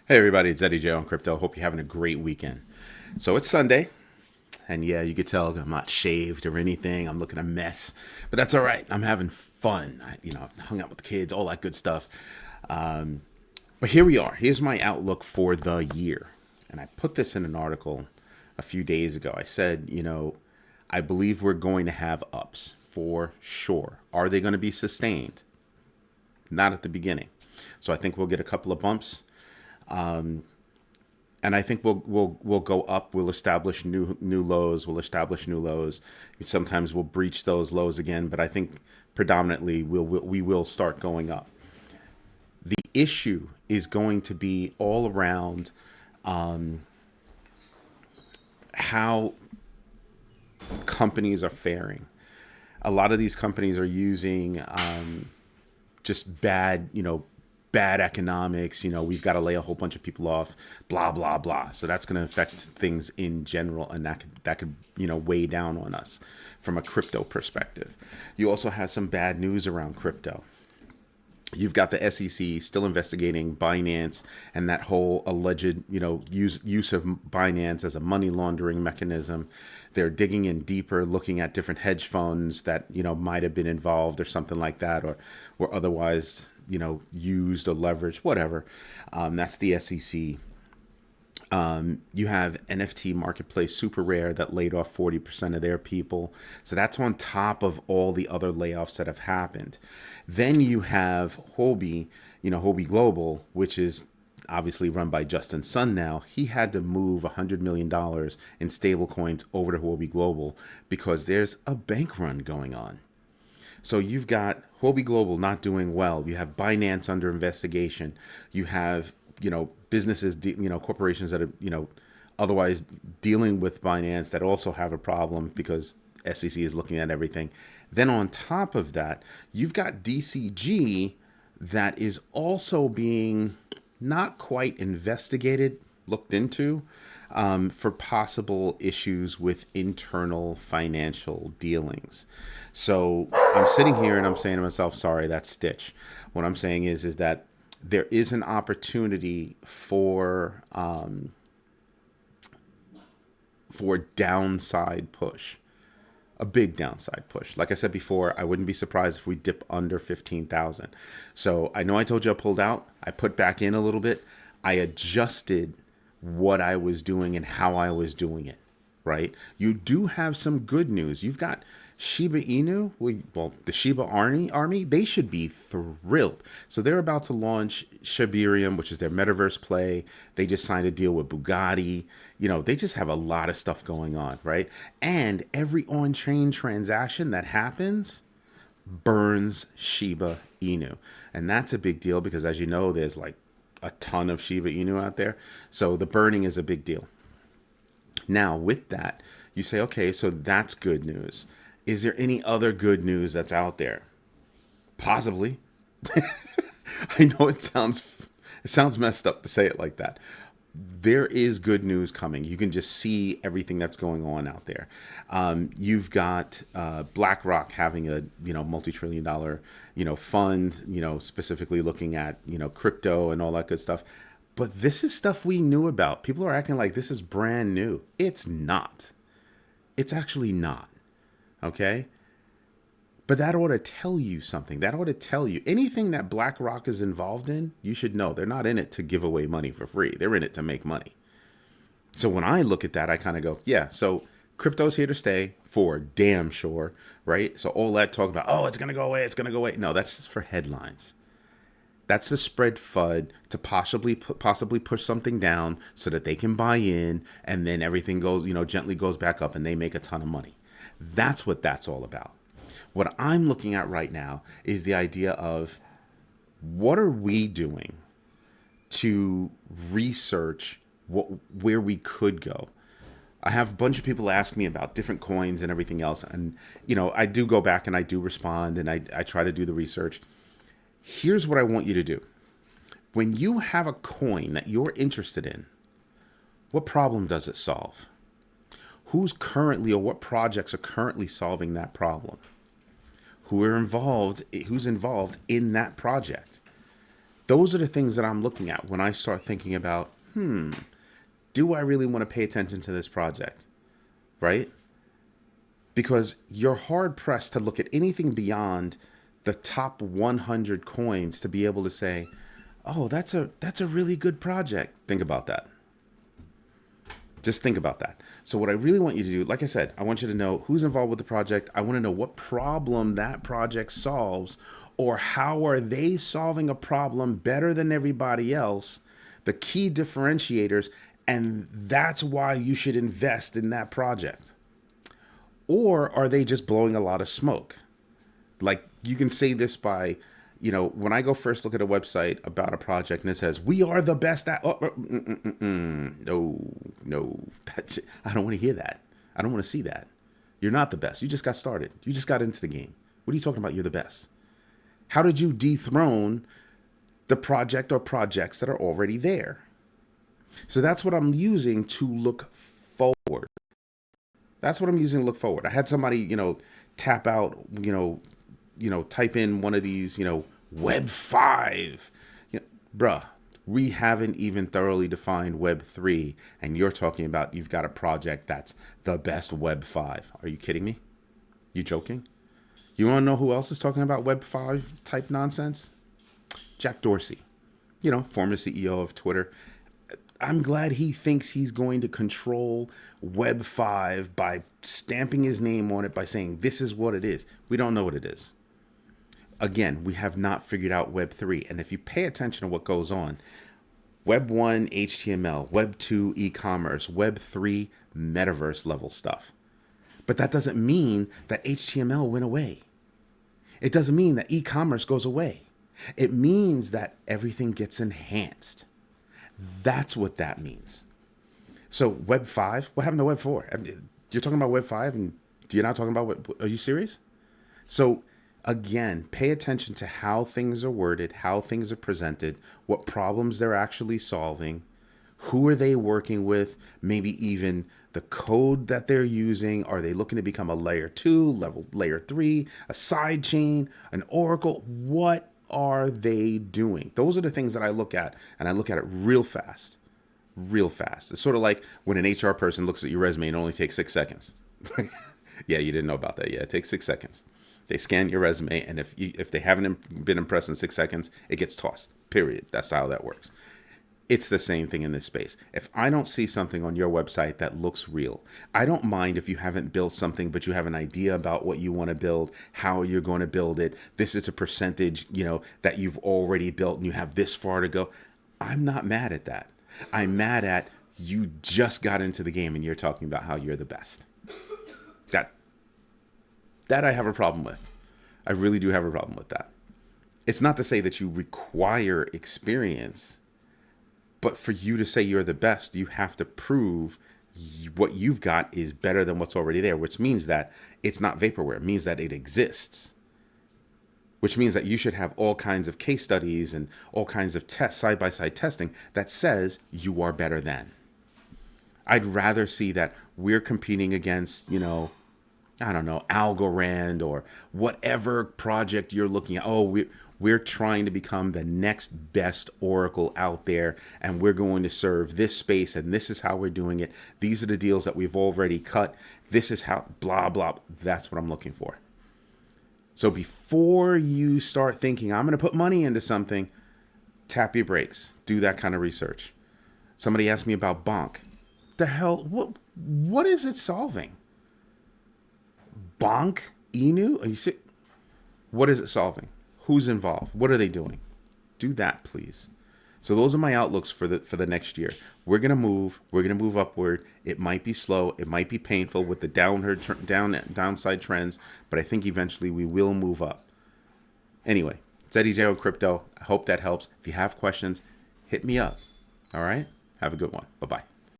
Hey everybody, it's Eddie J on Crypto. Hope you're having a great weekend. So it's Sunday, and yeah, you could tell I'm not shaved or anything. I'm looking a mess, but that's all right. I'm having fun. Hung out with the kids, all that good stuff. Um, but here we are. Here's my outlook for the year, and I put this in an article a few days ago. I said, I believe we're going to have ups for sure. Are they going to be sustained? Not at the beginning. So I think we'll get a couple of bumps. And I think we'll go up. We'll establish new lows. We'll establish new lows. Sometimes we'll breach those lows again, but I think predominantly we will start going up. The issue is going to be all around how companies are faring. A lot of these companies are using just bad economics. We've got to lay a whole bunch of people off, blah blah blah. So that's going to affect things in general, and that could weigh down on us from a crypto perspective. You also have some bad news around crypto. You've got the SEC still investigating Binance and that whole alleged, use of Binance as a money laundering mechanism. They're digging in deeper, looking at different hedge funds that, might have been involved or something like that, or otherwise, used or leveraged, whatever. That's the SEC. You have NFT marketplace SuperRare that laid off 40% of their people. So that's on top of all the other layoffs that have happened. Then you have Huobi Global, which is obviously run by Justin Sun now. He had to move $100 million in stablecoins over to Huobi Global because there's a bank run going on. So you've got Huobi Global not doing well. You have Binance under investigation. You have, businesses, corporations that are, otherwise dealing with Binance that also have a problem because SEC is looking at everything. Then on top of that, you've got DCG that is also being not quite investigated, looked into, for possible issues with internal financial dealings. So I'm sitting here and I'm saying to myself, sorry, that's Stitch. What I'm saying is that there is an opportunity for downside push, a big downside push. Like I said before, I wouldn't be surprised if we dip under 15,000. So I know I told you I pulled out. I put back in a little bit. I adjusted what I was doing and how I was doing it, right? You do have some good news. You've got Shiba Inu, the Shiba Army, they should be thrilled. So they're about to launch Shibarium, which is their metaverse play. They just signed a deal with Bugatti. They just have a lot of stuff going on, right? And every on-chain transaction that happens burns Shiba Inu. And that's a big deal because, as you know, there's like a ton of Shiba Inu out there. So the burning is a big deal. Now, with that, you say, okay, so that's good news. Is there any other good news that's out there? Possibly. I know it sounds messed up to say it like that. There is good news coming. You can just see everything that's going on out there. You've got BlackRock having a multi-trillion-dollar fund, specifically looking at crypto and all that good stuff. But this is stuff we knew about. People are acting like this is brand new. It's not. It's actually not. Okay? But that ought to tell you something. That ought to tell you anything that BlackRock is involved in, you should know. They're not in it to give away money for free. They're in it to make money. So when I look at that, I kind of go, yeah, so crypto's here to stay for damn sure, right? So all that talk about, oh, it's going to go away, it's going to go away. No, that's just for headlines. That's to spread FUD to possibly push something down so that they can buy in, and then everything goes, gently goes back up and they make a ton of money. That's what that's all about. What I'm looking at right now is the idea of what are we doing to research where we could go. I have a bunch of people ask me about different coins and everything else. And, I do go back and I do respond and I try to do the research. Here's what I want you to do. When you have a coin that you're interested in, what problem does it solve? Who's currently or what projects are currently solving that problem? Who's involved in that project? Those are the things that I'm looking at when I start thinking about, do I really want to pay attention to this project? Right? Because you're hard pressed to look at anything beyond the top 100 coins to be able to say, oh, that's a really good project. Think about that. Just think about that. So what I really want you to do, like I said, I want you to know who's involved with the project. I want to know what problem that project solves, or how are they solving a problem better than everybody else, the key differentiators, and that's why you should invest in that project. Or are they just blowing a lot of smoke? Like, you can say this by, when I go first look at a website about a project and it says, we are the best at, no, I don't want to hear that. I don't want to see that. You're not the best. You just got started. You just got into the game. What are you talking about? You're the best. How did you dethrone the project or projects that are already there? So that's what I'm using to look forward. That's what I'm using to look forward. I had somebody, tap out, type in one of these, Web 5. Bruh, we haven't even thoroughly defined Web 3, and you're talking about you've got a project that's the best Web 5. Are you kidding me? You joking? You want to know who else is talking about Web 5 type nonsense? Jack Dorsey, former CEO of Twitter. I'm glad he thinks he's going to control Web 5 by stamping his name on it, by saying this is what it is. We don't know what it is. Again, we have not figured out Web 3. And if you pay attention to what goes on, Web 1, HTML, Web 2, e-commerce, Web 3, metaverse level stuff. But that doesn't mean that HTML went away. It doesn't mean that e-commerce goes away. It means that everything gets enhanced. That's what that means. So Web 5, what happened to Web 4? You're talking about Web 5 and you're not talking about what, are you serious? So again, pay attention to how things are worded, how things are presented, what problems they're actually solving, who are they working with, maybe even the code that they're using. Are they looking to become a layer 2, layer 3, a side chain, an oracle? What are they doing? Those are the things that I look at, and I look at it real fast. It's sort of like when an HR person looks at your resume and it only takes 6 seconds. Yeah, you didn't know about that. Yeah, it takes 6 seconds. They scan your resume, and if they haven't been impressed in 6 seconds, it gets tossed. Period. That's how that works. It's the same thing in this space. If I don't see something on your website that looks real, I don't mind if you haven't built something, but you have an idea about what you want to build, how you're going to build it. This is a percentage, that you've already built and you have this far to go. I'm not mad at that. I'm mad at you just got into the game and you're talking about how you're the best. That I have a problem with. I really do have a problem with that. It's not to say that you require experience, but for you to say you're the best, you have to prove what you've got is better than what's already there, which means that it's not vaporware. It means that it exists, which means that you should have all kinds of case studies and all kinds of tests, side-by-side testing that says you are better than. I'd rather see that we're competing against, I don't know, Algorand or whatever project you're looking at. Oh, we're trying to become the next best oracle out there, and we're going to serve this space, and this is how we're doing it. These are the deals that we've already cut. This is how, blah, blah. That's what I'm looking for. So before you start thinking, I'm going to put money into something, tap your brakes. Do that kind of research. Somebody asked me about Bonk. The hell, what is it solving? Bonk Inu? Are you sick? What is it solving? Who's involved? What are they doing? Do that, please. So those are my outlooks for the next year. We're gonna move. We're gonna move upward. It might be slow. It might be painful with the downside trends, but I think eventually we will move up. Anyway, it's Eddie J on Crypto. I hope that helps. If you have questions, hit me up. All right. Have a good one. Bye bye.